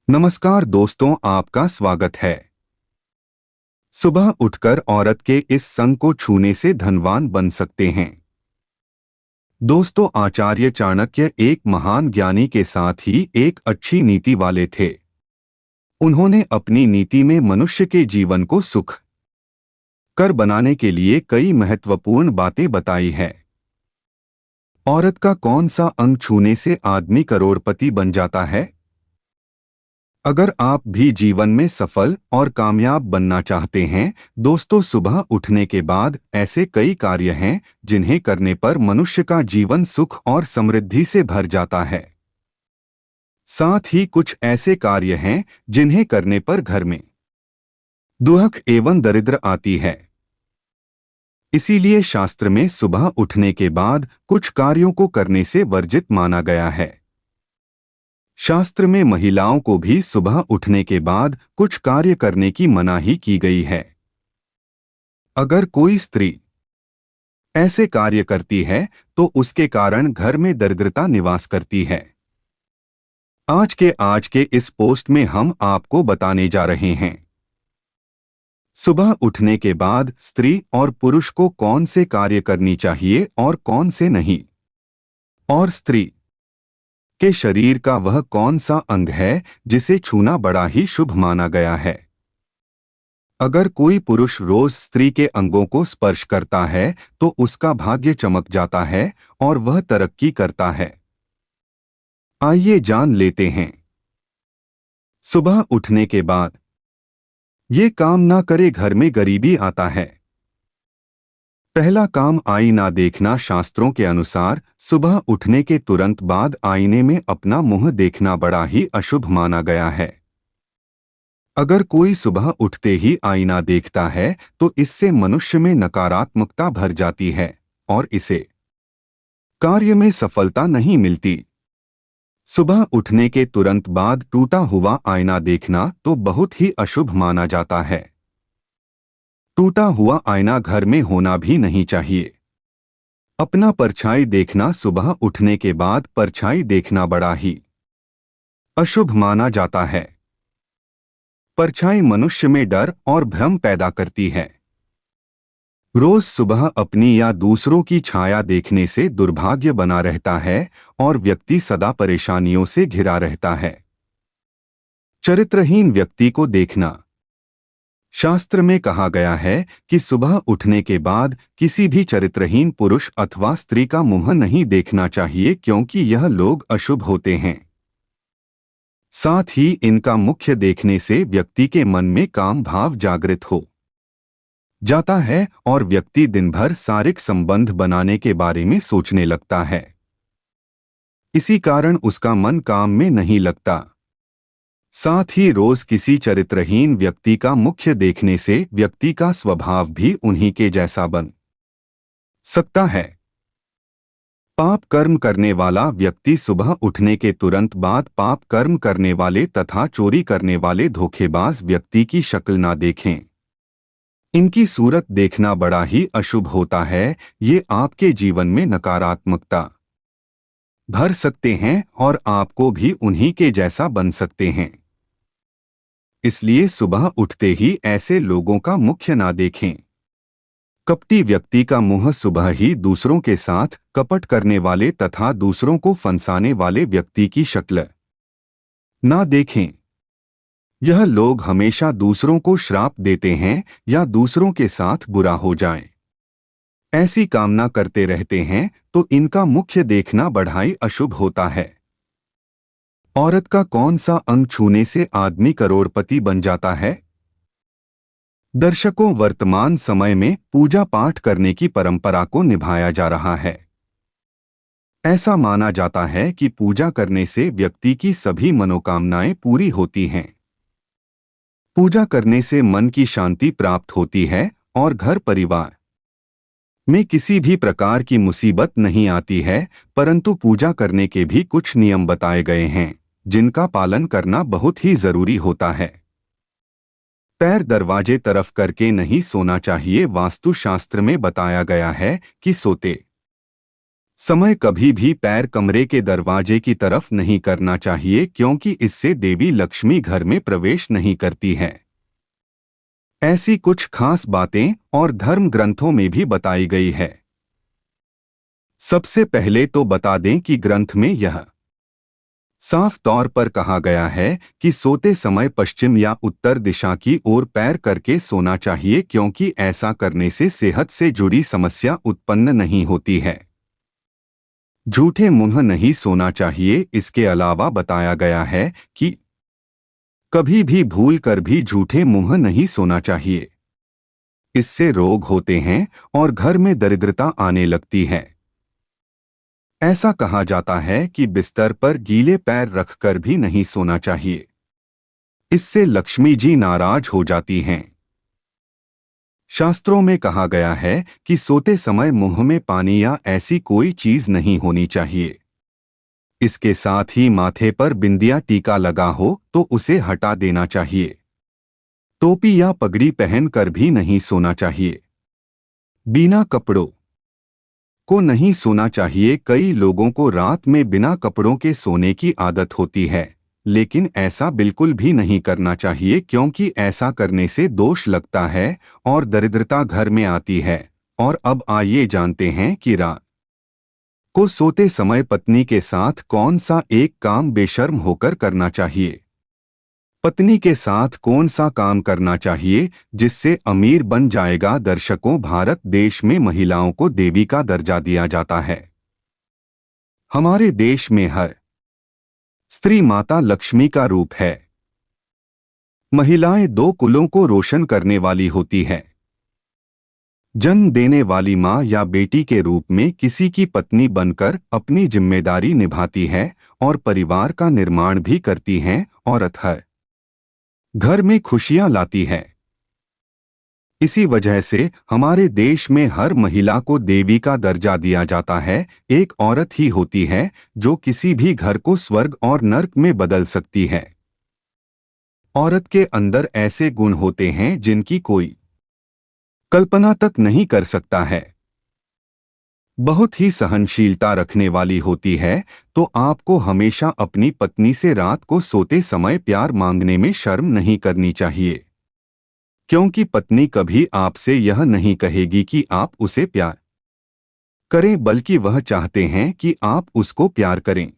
नमस्कार दोस्तों, आपका स्वागत है। सुबह उठकर औरत के इस संग को छूने से धनवान बन सकते हैं। दोस्तों, आचार्य चाणक्य एक महान ज्ञानी के साथ ही एक अच्छी नीति वाले थे। उन्होंने अपनी नीति में मनुष्य के जीवन को सुख कर बनाने के लिए कई महत्वपूर्ण बातें बताई है। औरत का कौन सा अंग छूने से आदमी करोड़पति बन जाता है? अगर आप भी जीवन में सफल और कामयाब बनना चाहते हैं, दोस्तों, सुबह उठने के बाद ऐसे कई कार्य हैं जिन्हें करने पर मनुष्य का जीवन सुख और समृद्धि से भर जाता है। साथ ही कुछ ऐसे कार्य हैं जिन्हें करने पर घर में दुख एवं दरिद्र आती है। इसीलिए शास्त्र में सुबह उठने के बाद कुछ कार्यों को करने से वर्जित माना गया है। शास्त्र में महिलाओं को भी सुबह उठने के बाद कुछ कार्य करने की मनाही की गई है। अगर कोई स्त्री ऐसे कार्य करती है तो उसके कारण घर में दरिद्रता निवास करती है। आज के इस पोस्ट में हम आपको बताने जा रहे हैं, सुबह उठने के बाद स्त्री और पुरुष को कौन से कार्य करनी चाहिए और कौन से नहीं, और स्त्री के शरीर का वह कौन सा अंग है जिसे छूना बड़ा ही शुभ माना गया है। अगर कोई पुरुष रोज स्त्री के अंगों को स्पर्श करता है तो उसका भाग्य चमक जाता है और वह तरक्की करता है। आइए जान लेते हैं। सुबह उठने के बाद ये काम ना करे, घर में गरीबी आता है। पहला काम आईना देखना। शास्त्रों के अनुसार सुबह उठने के तुरंत बाद आईने में अपना मुंह देखना बड़ा ही अशुभ माना गया है। अगर कोई सुबह उठते ही आईना देखता है तो इससे मनुष्य में नकारात्मकता भर जाती है और इसे कार्य में सफलता नहीं मिलती। सुबह उठने के तुरंत बाद टूटा हुआ आईना देखना तो बहुत ही अशुभ माना जाता है। टूटा हुआ आईना घर में होना भी नहीं चाहिए। अपना परछाई देखना। सुबह उठने के बाद परछाई देखना बड़ा ही अशुभ माना जाता है। परछाई मनुष्य में डर और भ्रम पैदा करती है। रोज सुबह अपनी या दूसरों की छाया देखने से दुर्भाग्य बना रहता है और व्यक्ति सदा परेशानियों से घिरा रहता है। चरित्रहीन व्यक्ति को देखना। शास्त्र में कहा गया है कि सुबह उठने के बाद किसी भी चरित्रहीन पुरुष अथवा स्त्री का मुंह नहीं देखना चाहिए, क्योंकि यह लोग अशुभ होते हैं। साथ ही इनका मुख्य देखने से व्यक्ति के मन में काम भाव जागृत हो जाता है और व्यक्ति दिन भर शारीरिक संबंध बनाने के बारे में सोचने लगता है। इसी कारण उसका मन काम में नहीं लगता। साथ ही रोज किसी चरित्रहीन व्यक्ति का मुख्य देखने से व्यक्ति का स्वभाव भी उन्हीं के जैसा बन सकता है। पाप कर्म करने वाला व्यक्ति सुबह उठने के तुरंत बाद पाप कर्म करने वाले तथा चोरी करने वाले धोखेबाज व्यक्ति की शक्ल ना देखें। इनकी सूरत देखना बड़ा ही अशुभ होता है। ये आपके जीवन में नकारात्मकता भर सकते हैं और आपको भी उन्हीं के जैसा बन सकते हैं। इसलिए सुबह उठते ही ऐसे लोगों का मुख्य ना देखें। कपटी व्यक्ति का मुंह सुबह ही दूसरों के साथ कपट करने वाले तथा दूसरों को फंसाने वाले व्यक्ति की शक्ल ना देखें। यह लोग हमेशा दूसरों को श्राप देते हैं या दूसरों के साथ बुरा हो जाए, ऐसी कामना करते रहते हैं, तो इनका मुख्य देखना बढ़ाई अशुभ होता है। औरत का कौन सा अंग छूने से आदमी करोड़पति बन जाता है? दर्शकों, वर्तमान समय में पूजा पाठ करने की परंपरा को निभाया जा रहा है। ऐसा माना जाता है कि पूजा करने से व्यक्ति की सभी मनोकामनाएं पूरी होती हैं। पूजा करने से मन की शांति प्राप्त होती है और घर परिवार में किसी भी प्रकार की मुसीबत नहीं आती है। परंतु पूजा करने के भी कुछ नियम बताए गए हैं जिनका पालन करना बहुत ही जरूरी होता है। पैर दरवाजे तरफ करके नहीं सोना चाहिए। वास्तु शास्त्र में बताया गया है कि सोते समय कभी भी पैर कमरे के दरवाजे की तरफ नहीं करना चाहिए क्योंकि इससे देवी लक्ष्मी घर में प्रवेश नहीं करती है। ऐसी कुछ खास बातें और धर्म ग्रंथों में भी बताई गई है। सबसे पहले तो बता दें कि ग्रंथ में यह साफ तौर पर कहा गया है कि सोते समय पश्चिम या उत्तर दिशा की ओर पैर करके सोना चाहिए क्योंकि ऐसा करने से सेहत से जुड़ी समस्या उत्पन्न नहीं होती है। झूठे मुंह नहीं सोना चाहिए। इसके अलावा बताया गया है कि कभी भी भूल कर भी झूठे मुंह नहीं सोना चाहिए। इससे रोग होते हैं और घर में दरिद्रता आने लगती है। ऐसा कहा जाता है कि बिस्तर पर गीले पैर रखकर भी नहीं सोना चाहिए। इससे लक्ष्मी जी नाराज हो जाती हैं। शास्त्रों में कहा गया है कि सोते समय मुंह में पानी या ऐसी कोई चीज नहीं होनी चाहिए। इसके साथ ही माथे पर बिंदिया टीका लगा हो तो उसे हटा देना चाहिए। टोपी या पगड़ी पहनकर भी नहीं सोना चाहिए। बिना कपड़ों को नहीं सोना चाहिए। कई लोगों को रात में बिना कपड़ों के सोने की आदत होती है, लेकिन ऐसा बिल्कुल भी नहीं करना चाहिए क्योंकि ऐसा करने से दोष लगता है और दरिद्रता घर में आती है। और अब आइए जानते हैं कि रात को सोते समय पत्नी के साथ कौन सा एक काम बेशर्म होकर करना चाहिए। पत्नी के साथ कौन सा काम करना चाहिए जिससे अमीर बन जाएगा। दर्शकों, भारत देश में महिलाओं को देवी का दर्जा दिया जाता है। हमारे देश में हर स्त्री माता लक्ष्मी का रूप है। महिलाएं दो कुलों को रोशन करने वाली होती है। जन्म देने वाली मां या बेटी के रूप में किसी की पत्नी बनकर अपनी जिम्मेदारी निभाती है और परिवार का निर्माण भी करती हैं। औरत हर घर में खुशियां लाती है। इसी वजह से हमारे देश में हर महिला को देवी का दर्जा दिया जाता है। एक औरत ही होती है जो किसी भी घर को स्वर्ग और नर्क में बदल सकती है। औरत के अंदर ऐसे गुण होते हैं जिनकी कोई कल्पना तक नहीं कर सकता है। बहुत ही सहनशीलता रखने वाली होती है, तो आपको हमेशा अपनी पत्नी से रात को सोते समय प्यार मांगने में शर्म नहीं करनी चाहिए, क्योंकि पत्नी कभी आपसे यह नहीं कहेगी कि आप उसे प्यार करें, बल्कि वह चाहते हैं कि आप उसको प्यार करें।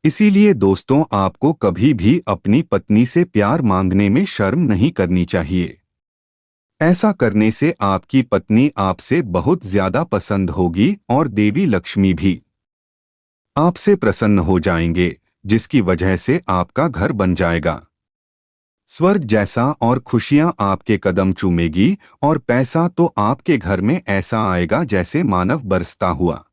इसीलिए दोस्तों, आपको कभी भी अपनी पत्नी से प्यार मांगने में शर्म नहीं करनी चाहिए। ऐसा करने से आपकी पत्नी आपसे बहुत ज्यादा पसंद होगी और देवी लक्ष्मी भी आपसे प्रसन्न हो जाएंगे, जिसकी वजह से आपका घर बन जाएगा स्वर्ग जैसा और खुशियां आपके कदम चूमेगी और पैसा तो आपके घर में ऐसा आएगा जैसे मानव बरसता हुआ।